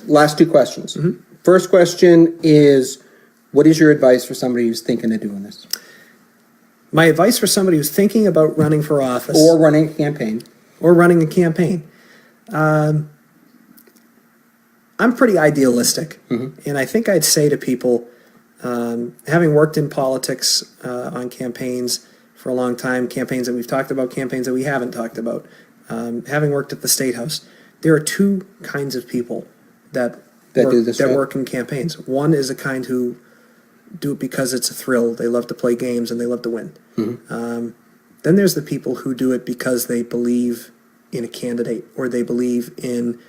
last two questions. First question is, what is your advice for somebody who's thinking of doing this? My advice for somebody who's thinking about running for office Or running a campaign? or running a campaign. I'm pretty idealistic, and I think I'd say to people, having worked in politics on campaigns for a long time, campaigns that we've talked about, campaigns that we haven't talked about, having worked at the State House, there are two kinds of people that work in campaigns. One is a kind who do it because it's a thrill. They love to play games and they love to win. Then there's the people who do it because they believe in a candidate, or they believe in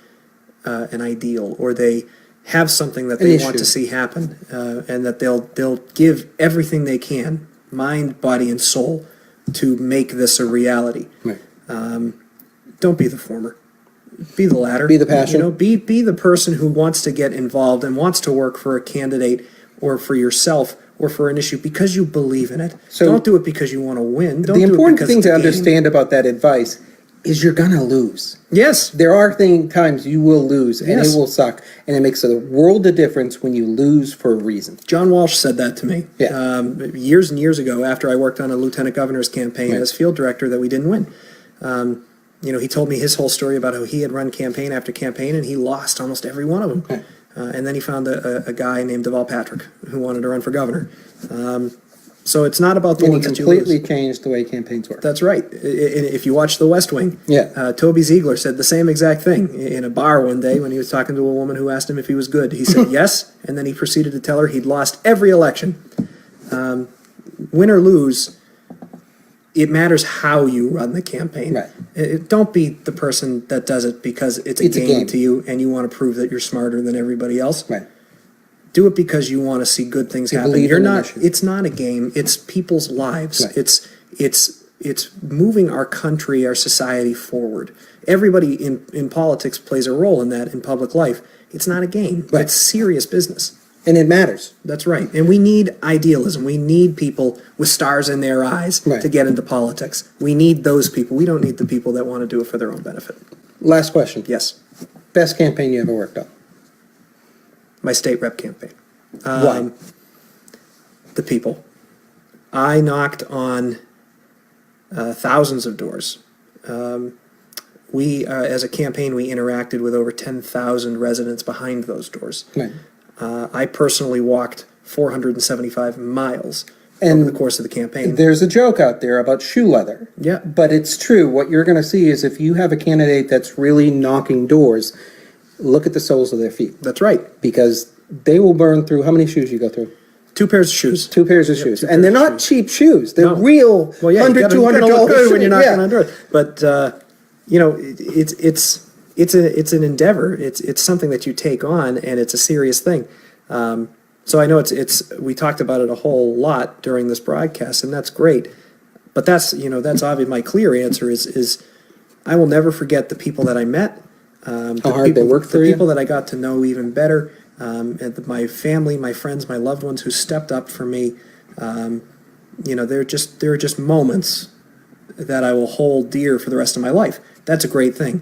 an ideal, or they have something that they want to see happen, and that they'll give everything they can, mind, body, and soul, to make this a reality. Right. Don't be the former. Be the latter. Be the passion. You know, be the person who wants to get involved and wants to work for a candidate or for yourself or for an issue because you believe in it. So don't do it because you want to win. Don't the do important it because thing it's to a game. understand about that advice is you're going to lose. Yes. There are times you will lose, and Yes. it will suck, and it makes a world of difference when you lose for a reason. John Walsh said that to me years and years ago after I worked on a lieutenant governor's campaign as field director that we didn't win. You know, he told me his whole story about how he had run campaign after campaign and he lost almost every one of them. Right. And then he found a guy named Deval Patrick who wanted to run for governor. So it's not about the And he ones that you lose. completely changed the way campaigns work. That's right. If you watch The West Wing, Yeah. Toby Ziegler said the same exact thing in a bar one day when he was talking to a woman who asked him if he was good. He said yes, and then he proceeded to tell her he'd lost every election. Win or lose, it matters how you run the campaign. Right. Don't be the person that does it because it's a game to you and you want to prove that you're smarter than everybody else. Right. Do it because you want to see good things happen. believe You're in the not. mission. It's not a game. It's people's lives. Right. It's moving our country, our society forward. Everybody in politics plays a role in that in public life. It's not a game. Right. It's serious business. And it matters. That's right. And we need idealism. We need people with stars in their eyes Right. to get into politics. We need those people. We don't need the people that want to do it for their own benefit. Last question. Yes. Best campaign you ever worked on? My state rep campaign. Why? The people. I knocked on thousands of doors. We, as a campaign, we interacted with over 10,000 residents behind those doors. Right. I personally walked 475 miles And over the course of the campaign. There's a joke out there about shoe leather. Yeah. But it's true. What you're going to see is if you have a candidate that's really knocking doors, look at the soles of their feet. That's right. Because they will burn through, how many shoes you go through? 2 pairs of shoes. 2 pairs of shoes. two And they're pairs of not cheap shoes. They're No. real Well, yeah, $100, you gotta look good when you're knocking yeah. on doors. But you know, it's an endeavor. It's something that you take on, and it's a serious thing. So I know we talked about it a whole lot during this broadcast, and that's great. But that's obvious. My clear answer is I will never forget the people that I met. How hard they worked for the you. people that I got to know even better, and my family, my friends, my loved ones who stepped up for me. You know, there are just moments that I will hold dear for the rest of my life. That's a great thing.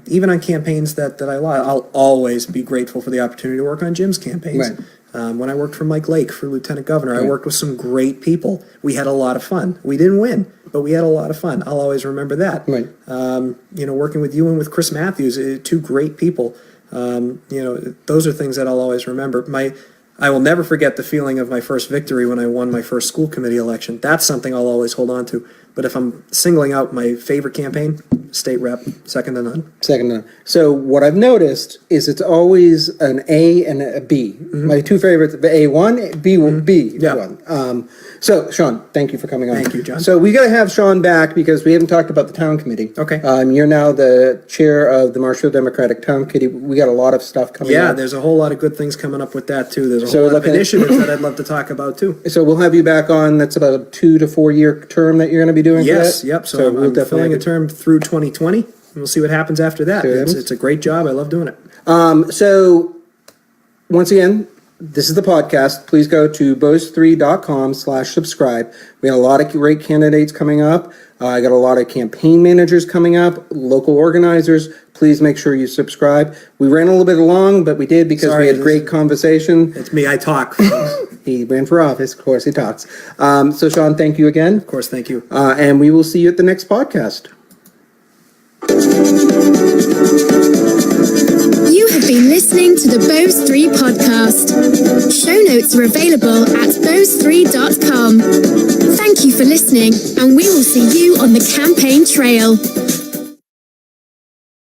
Even on campaigns that I lost, I'll always be grateful for the opportunity to work on Jim's campaigns. Right. When I worked for Mike Lake for lieutenant governor, I Right. worked with some great people. We had a lot of fun. We didn't win, but we had a lot of fun. I'll always remember that. Right. You know, working with you and with Chris Matthews, 2 great people. You know, those are things that I'll always remember. I will never forget the feeling of my first victory when I won my first school committee election. That's something I'll always hold on to. But if I'm singling out my favorite campaign, state rep, second to none. Second to none. So what I've noticed is it's always an A and a B. My 2 favorites, A1, B1. Yeah. So, Sean, thank you for coming on. Thank you, John. So we got to have Sean back because we haven't talked about the town committee. Okay. You're now the chair of the Marshfield Democratic Town Committee. We got a lot of stuff coming Yeah, up. there's a whole lot of good things coming up with that, too. There's a So whole we're lot of looking at- initiatives that I'd love to talk about, too. So we'll have you back on. That's about a 2 to 4 year term that you're going to be doing. Yes, for that? yep. So I'm definitely filling a have- term through 2020, and we'll see what happens after that. See what It's, happens. it's a great job. I love doing it. So once again, this is the podcast. Please go to bose3.com/subscribe. We got a lot of great candidates coming up. I got a lot of campaign managers coming up, local organizers. Please make sure you subscribe. We ran a little bit long, but we did because Sorry, we had great conversation. It's me. I talk. He ran for office. Of course, he talks. So, Sean, thank you again. Of course, thank you. And we will see you at the next podcast. You have been listening to the Bose 3 podcast. Show notes are available at bose3.com. Thank you for listening, and we will see you on the campaign trail.